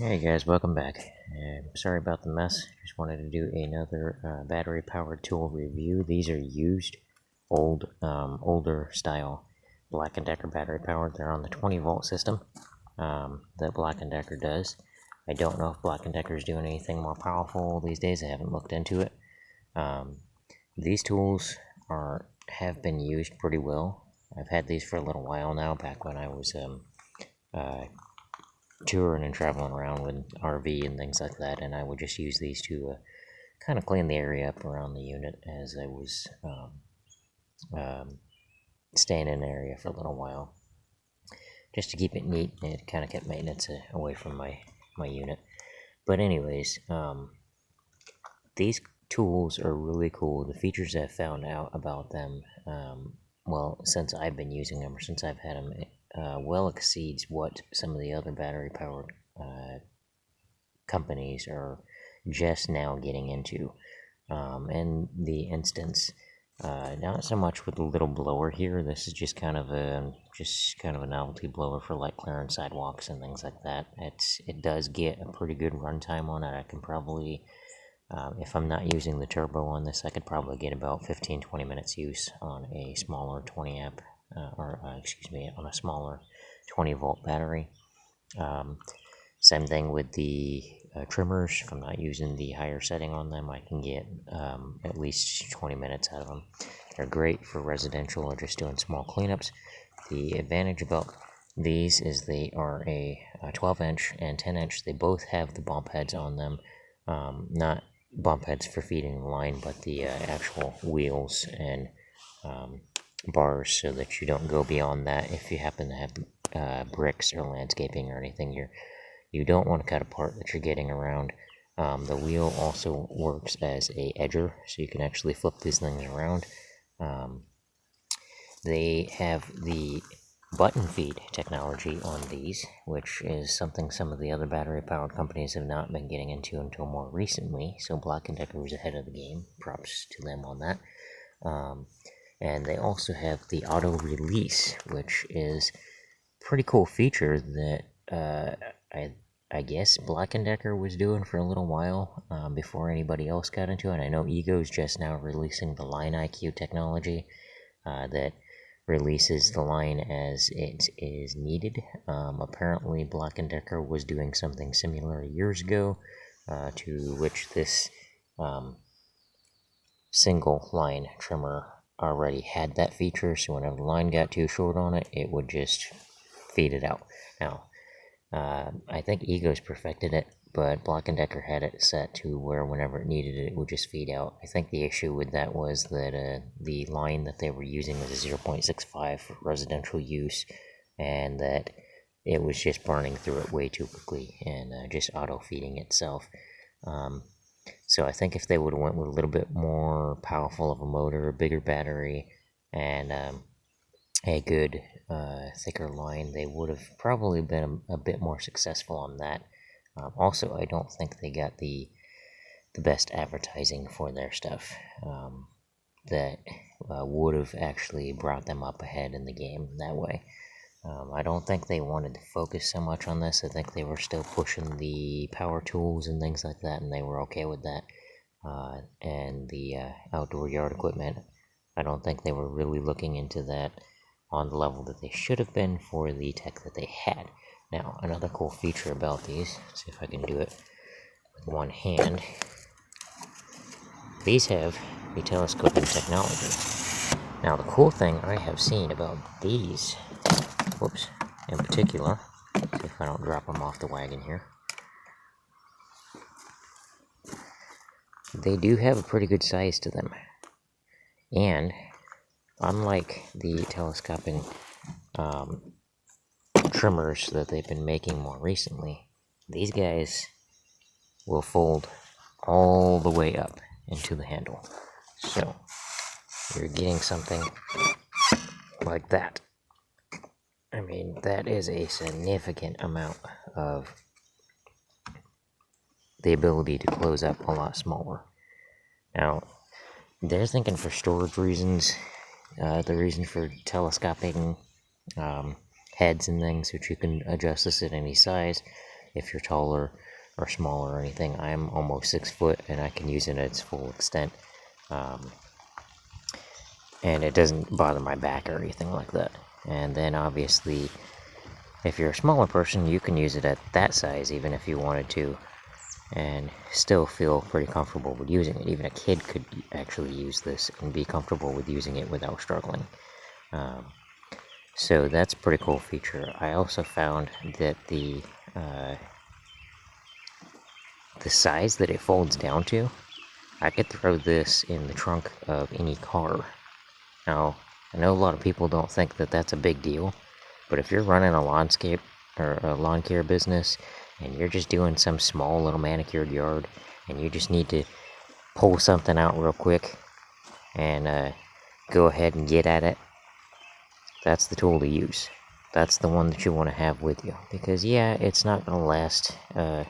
Hey guys, welcome back. Sorry about the mess. Just wanted to do another battery-powered tool review. These are used, older style Black & Decker battery-powered. They're on the 20-volt system that Black & Decker does. I don't know if Black & Decker is doing anything more powerful these days. I haven't looked into it. These tools have been used pretty well. I've had these for a little while now, back when I was touring and traveling around with RV and things like that, and I would just use these to kind of clean the area up around the unit as I was staying in the area for a little while, just to keep it neat. And it kind of kept maintenance away from my unit. But anyways, these tools are really cool. The features I've found out about them, well, since I've been using them or since I've had them, well exceeds what some of the other battery-powered companies are just now getting into. In the instance, not so much with the little blower here. This is just kind of a novelty blower for like clearing sidewalks and things like that. It does get a pretty good runtime on it. I can probably, if I'm not using the turbo on this, I could probably get about 15-20 minutes use on a smaller 20 amp, on a smaller 20 volt battery. Same thing with the trimmers. If I'm not using the higher setting on them, I can get at least 20 minutes out of them. They're great for residential or just doing small cleanups. The advantage about these is they are a 12-inch and 10-inch. They both have the bump heads on them. Not bump heads for feeding the line, but the actual wheels and bars, so that you don't go beyond that if you happen to have bricks or landscaping or anything you don't want to cut apart that you're getting around. The wheel also works as a edger, so you can actually flip these things around. They have the button feed technology on these, which is something some of the other battery-powered companies have not been getting into until more recently, so Black & Decker was ahead of the game. Props to them on that. And they also have the auto release, which is a pretty cool feature that I guess Black & Decker was doing for a little while before anybody else got into it. I know Ego's just now releasing the Line IQ technology that releases the line as it is needed. Apparently Black & Decker was doing something similar years ago, to which this single line trimmer already had that feature, so whenever the line got too short on it, it would just feed it out. Now, I think Ego's perfected it, but Black & Decker had it set to where whenever it needed it, it would just feed out. I think the issue with that was that the line that they were using was a 0.65 for residential use, and that it was just burning through it way too quickly and just auto-feeding itself. So I think if they would have went with a little bit more powerful of a motor, a bigger battery, and a good thicker line, they would have probably been a bit more successful on that. Also, I don't think they got the best advertising for their stuff that would have actually brought them up ahead in the game that way. I don't think they wanted to focus so much on this. I think they were still pushing the power tools and things like that, and they were okay with that. And the outdoor yard equipment, I don't think they were really looking into that on the level that they should have been for the tech that they had. Now, another cool feature about these, see if I can do it with one hand, these have the telescoping technology. Now, the cool thing I have seen about these, in particular, see if I don't drop them off the wagon here, they do have a pretty good size to them. And unlike the telescoping trimmers that they've been making more recently, these guys will fold all the way up into the handle. So you're getting something like that. I mean, that is a significant amount of the ability to close up a lot smaller. Now, they're thinking for storage reasons, the reason for telescoping heads and things, which you can adjust this at any size. if you're taller or smaller or anything. I'm almost 6 foot and I can use it at its full extent. And it doesn't bother my back or anything like that. And then obviously, if you're a smaller person, you can use it at that size even if you wanted to, and still feel pretty comfortable with using it. Even a kid could actually use this and be comfortable with using it without struggling. So that's a pretty cool feature. I also found that the size that it folds down to, I could throw this in the trunk of any car. Now, I know a lot of people don't think that that's a big deal, but if you're running a landscape or a lawn care business and you're just doing some small little manicured yard and you just need to pull something out real quick and go ahead and get at it, that's the tool to use. That's the one that you want to have with you, because yeah, it's not going to last, the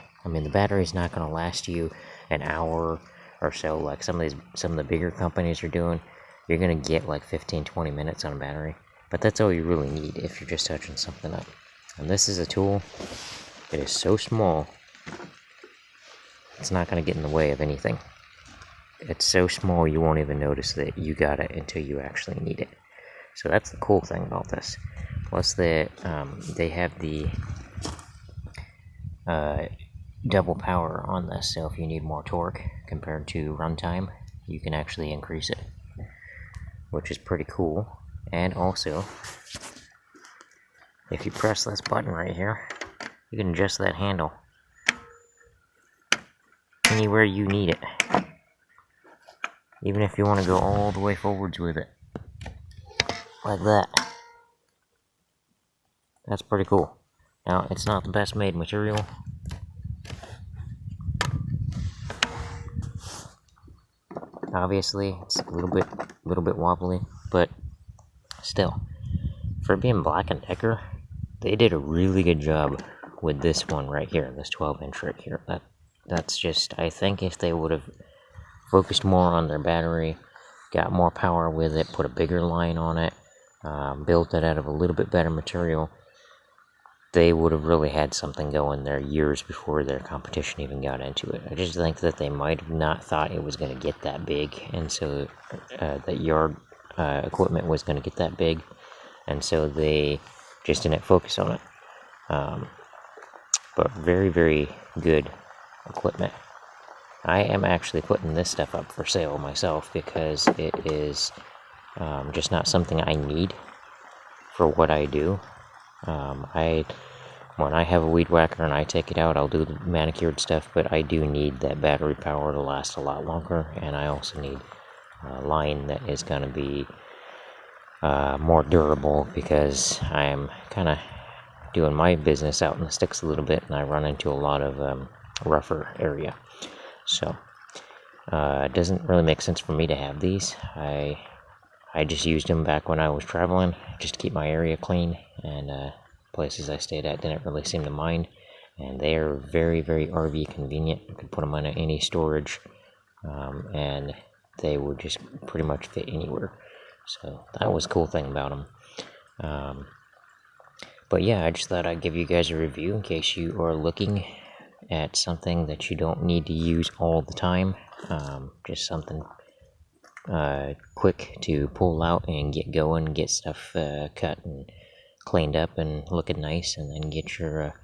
battery's not going to last you an hour or so like some of the bigger companies are doing. You're going to get like 15-20 minutes on a battery, but that's all you really need if you're just touching something up. And this is a tool that is so small, it's not going to get in the way of anything. It's so small you won't even notice that you got it until you actually need it. So that's the cool thing about this. Plus they have the double power on this, so if you need more torque compared to runtime, you can actually increase it, which is pretty cool. And also, if you press this button right here, you can adjust that handle anywhere you need it, even if you want to go all the way forwards with it, like that. That's pretty cool. Now, it's not the best made material. Obviously, it's a little bit wobbly, but still, for being Black & Decker, they did a really good job with this one right here, this 12-inch right here. That's just, I think if they would have focused more on their battery, got more power with it, put a bigger line on it, built it out of a little bit better material, they would have really had something going there years before their competition even got into it. I just think that they might have not thought it was going to get that big, and so that yard equipment was going to get that big, and so they just didn't focus on it. But very, very good equipment. I am actually putting this stuff up for sale myself because it is just not something I need for what I do. When I have a weed whacker and I take it out, I'll do the manicured stuff, but I do need that battery power to last a lot longer, and I also need a line that is going to be more durable, because I am kind of doing my business out in the sticks a little bit, and I run into a lot of rougher area. So it doesn't really make sense for me to have these. I just used them back when I was traveling, just to keep my area clean, and places I stayed at didn't really seem to mind, and they are very, very RV convenient. You could put them on any storage, and they would just pretty much fit anywhere. So that was a cool thing about them. But yeah, I just thought I'd give you guys a review in case you are looking at something that you don't need to use all the time. Just something quick to pull out and get going, get stuff cut and cleaned up and looking nice, and then get your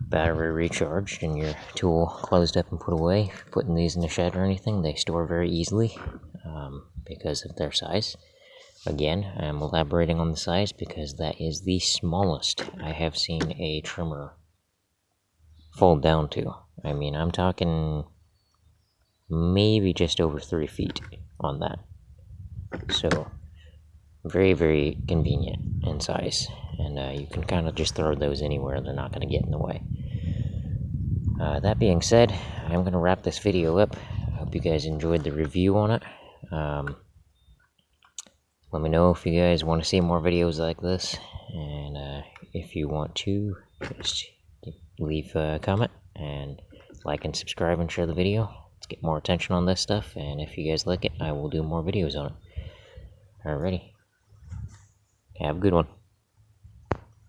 battery recharged and your tool closed up and put away. If you're putting these in the shed or anything, they store very easily because of their size. Again, I'm elaborating on the size because that is the smallest I have seen a trimmer fold down to. I mean, I'm talking maybe just over 3 feet on that. So very, very convenient in size, and you can kind of just throw those anywhere. They're not going to get in the way. That being said, I'm going to wrap this video up. I hope you guys enjoyed the review on it. Let me know if you guys want to see more videos like this, and if you want to, just leave a comment and like and subscribe and share the video. Let's get more attention on this stuff, and if you guys like it, I will do more videos on it. Alrighty. Have a good one.